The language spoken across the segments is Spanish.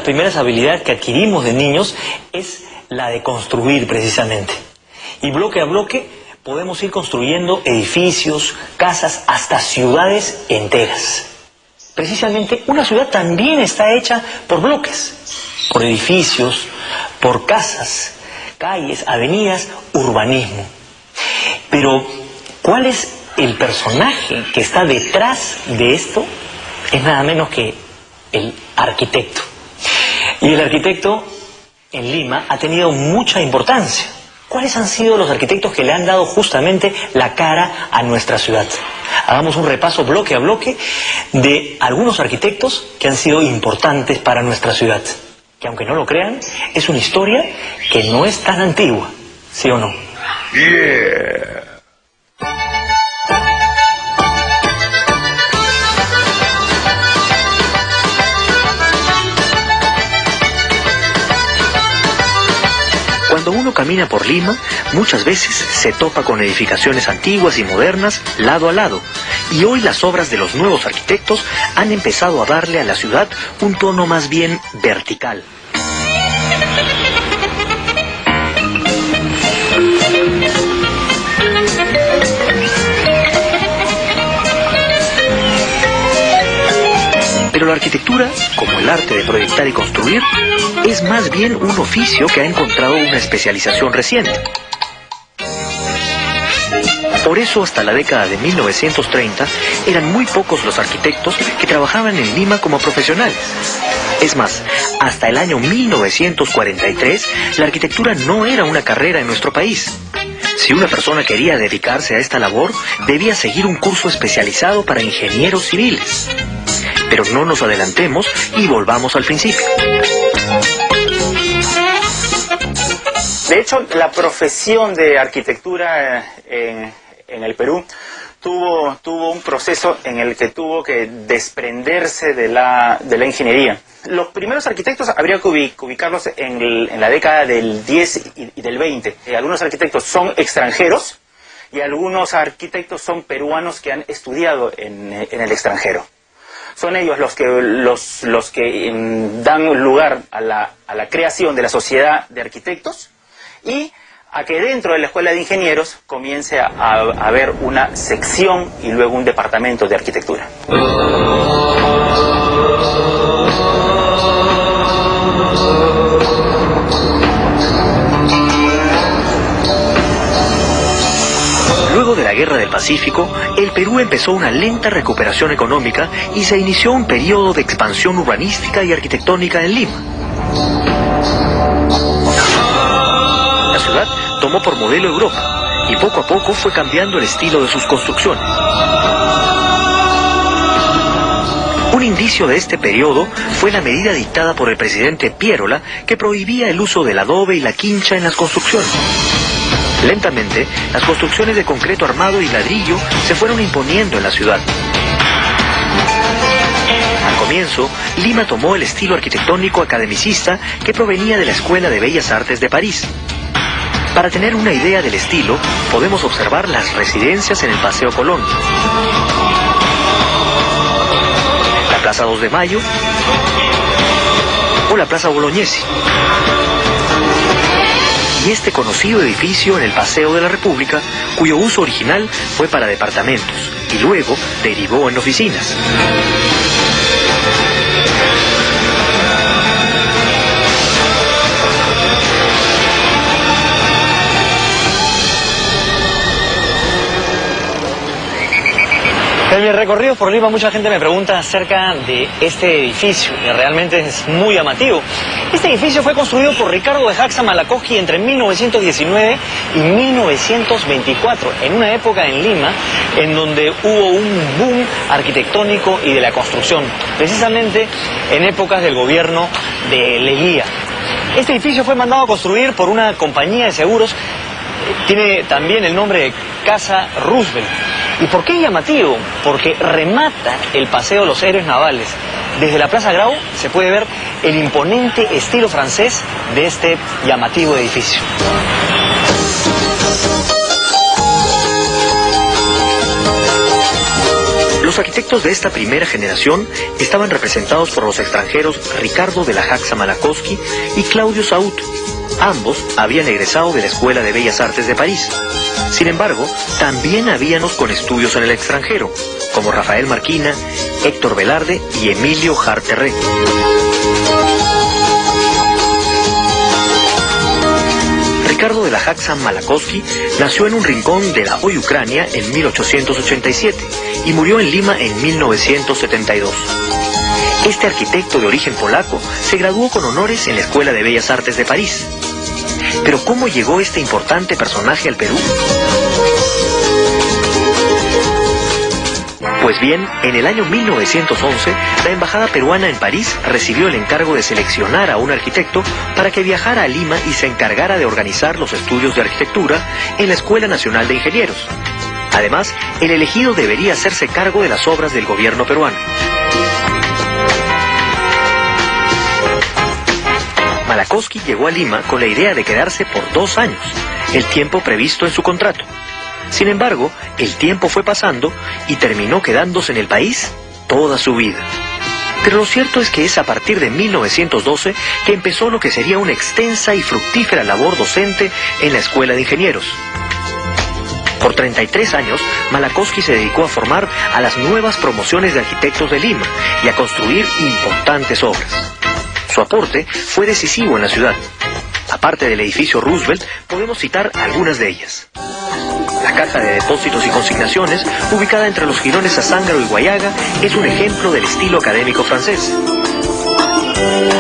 primeras habilidades que adquirimos de niños es la de construir precisamente. Y bloque a bloque podemos ir construyendo edificios, casas, hasta ciudades enteras. Precisamente una ciudad también está hecha por bloques, por edificios, por casas, calles, avenidas, urbanismo. Pero, ¿cuál es el personaje que está detrás de esto? Es nada menos que el arquitecto. Y el arquitecto en Lima ha tenido mucha importancia. ¿Cuáles han sido los arquitectos que le han dado justamente la cara a nuestra ciudad? Hagamos un repaso bloque a bloque de algunos arquitectos que han sido importantes para nuestra ciudad. Que aunque no lo crean, es una historia que no es tan antigua, ¿sí o no? Yeah. Cuando uno camina por Lima, muchas veces se topa con edificaciones antiguas y modernas lado a lado. Y hoy las obras de los nuevos arquitectos han empezado a darle a la ciudad un tono más bien vertical. Pero la arquitectura, como el arte de proyectar y construir, es más bien un oficio que ha encontrado una especialización reciente. Por eso, hasta la década de 1930, eran muy pocos los arquitectos que trabajaban en Lima como profesionales. Es más, hasta el año 1943, la arquitectura no era una carrera en nuestro país. Si una persona quería dedicarse a esta labor, debía seguir un curso especializado para ingenieros civiles. Pero no nos adelantemos y volvamos al principio. De hecho, la profesión de arquitectura en el Perú tuvo un proceso en el que tuvo que desprenderse de la ingeniería. Los primeros arquitectos habría que ubicarlos en la década del 10 y del 20. Algunos arquitectos son extranjeros y algunos arquitectos son peruanos que han estudiado en el extranjero. Son ellos los que dan lugar a la creación de la sociedad de arquitectos y a que dentro de la escuela de ingenieros comience a haber una sección y luego un departamento de arquitectura. Luego de la Guerra del Pacífico, el Perú empezó una lenta recuperación económica y se inició un periodo de expansión urbanística y arquitectónica en Lima. La ciudad tomó por modelo Europa y poco a poco fue cambiando el estilo de sus construcciones. Un indicio de este periodo fue la medida dictada por el presidente Pierola que prohibía el uso del adobe y la quincha en las construcciones. Lentamente, las construcciones de concreto armado y ladrillo se fueron imponiendo en la ciudad. Al comienzo, Lima tomó el estilo arquitectónico academicista que provenía de la Escuela de Bellas Artes de París. Para tener una idea del estilo, podemos observar las residencias en el Paseo Colón, la Plaza 2 de Mayo o la Plaza Bolognesi. Y este conocido edificio en el Paseo de la República, cuyo uso original fue para departamentos y luego derivó en oficinas. En mis recorridos por Lima mucha gente me pregunta acerca de este edificio, que realmente es muy llamativo. Este edificio fue construido por Ricardo de Jaxa Malacosqui entre 1919 y 1924, en una época en Lima en donde hubo un boom arquitectónico y de la construcción, precisamente en épocas del gobierno de Leguía. Este edificio fue mandado a construir por una compañía de seguros, tiene también el nombre de Casa Roosevelt. ¿Y por qué llamativo? Porque remata el Paseo de los Héroes Navales. Desde la Plaza Grau se puede ver el imponente estilo francés de este llamativo edificio. Los Los arquitectos de esta primera generación estaban representados por los extranjeros Ricardo de la Haxa Malakowski y Claudio Saut. Ambos habían egresado de la Escuela de Bellas Artes de París. Sin embargo, también habíamos con estudios en el extranjero, como Rafael Marquina, Héctor Velarde y Emilio Jarterré. Ricardo de la Haxa Malakowski nació en un rincón de la hoy Ucrania en 1887 y murió en Lima en 1972. Este arquitecto de origen polaco se graduó con honores en la Escuela de Bellas Artes de París. Pero ¿cómo llegó este importante personaje al Perú? Pues bien, en el año 1911, la embajada peruana en París recibió el encargo de seleccionar a un arquitecto para que viajara a Lima y se encargara de organizar los estudios de arquitectura en la Escuela Nacional de Ingenieros. Además, el elegido debería hacerse cargo de las obras del gobierno peruano. Malakowski llegó a Lima con la idea de quedarse por 2 años, el tiempo previsto en su contrato. Sin embargo, el tiempo fue pasando y terminó quedándose en el país toda su vida. Pero lo cierto es que es a partir de 1912 que empezó lo que sería una extensa y fructífera labor docente en la Escuela de Ingenieros. Por 33 años, Malakowski se dedicó a formar a las nuevas promociones de arquitectos de Lima y a construir importantes obras. Su aporte fue decisivo en la ciudad. Aparte del edificio Roosevelt, podemos citar algunas de ellas. La Caja de Depósitos y Consignaciones, ubicada entre los jirones Azángaro y Guayaga, es un ejemplo del estilo académico francés.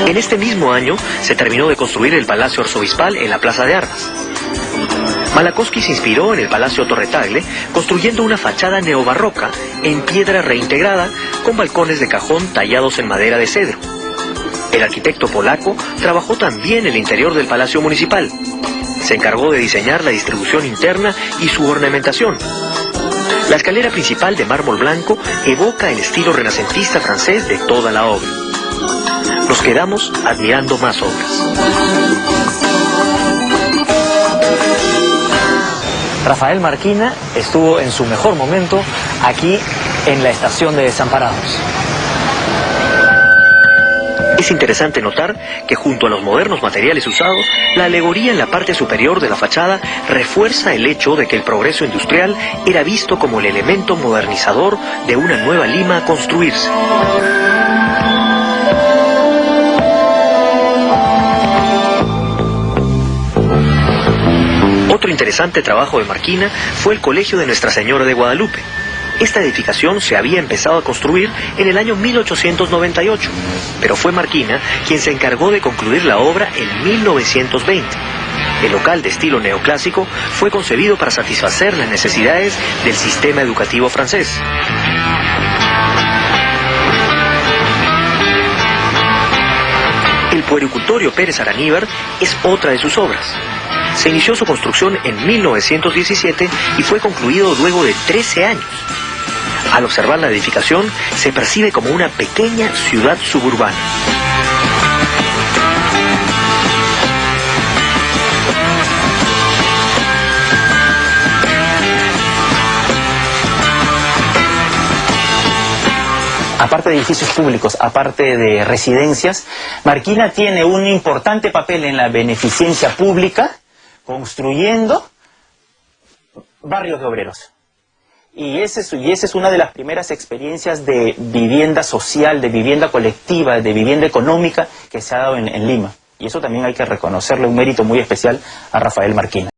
En este mismo año se terminó de construir el Palacio Arzobispal en la Plaza de Armas. Malakowski se inspiró en el Palacio Torretagle, construyendo una fachada neobarroca en piedra reintegrada con balcones de cajón tallados en madera de cedro. El arquitecto polaco trabajó también el interior del Palacio Municipal. Se encargó de diseñar la distribución interna y su ornamentación. La escalera principal de mármol blanco evoca el estilo renacentista francés de toda la obra. Nos quedamos admirando más obras. Rafael Marquina estuvo en su mejor momento aquí en la estación de Desamparados. Es interesante notar que junto a los modernos materiales usados, la alegoría en la parte superior de la fachada refuerza el hecho de que el progreso industrial era visto como el elemento modernizador de una nueva Lima a construirse. Otro interesante trabajo de Marquina fue el Colegio de Nuestra Señora de Guadalupe. Esta edificación se había empezado a construir en el año 1898, pero fue Marquina quien se encargó de concluir la obra en 1920. El local de estilo neoclásico fue concebido para satisfacer las necesidades del sistema educativo francés. El puericultorio Pérez Araníbar es otra de sus obras. Se inició su construcción en 1917 y fue concluido luego de 13 años. Al observar la edificación, se percibe como una pequeña ciudad suburbana. Aparte de edificios públicos, aparte de residencias, Marquina tiene un importante papel en la beneficencia pública, construyendo barrios de obreros. Y esa es una de las primeras experiencias de vivienda social, de vivienda colectiva, de vivienda económica que se ha dado en Lima. Y eso también hay que reconocerle un mérito muy especial a Rafael Marquina.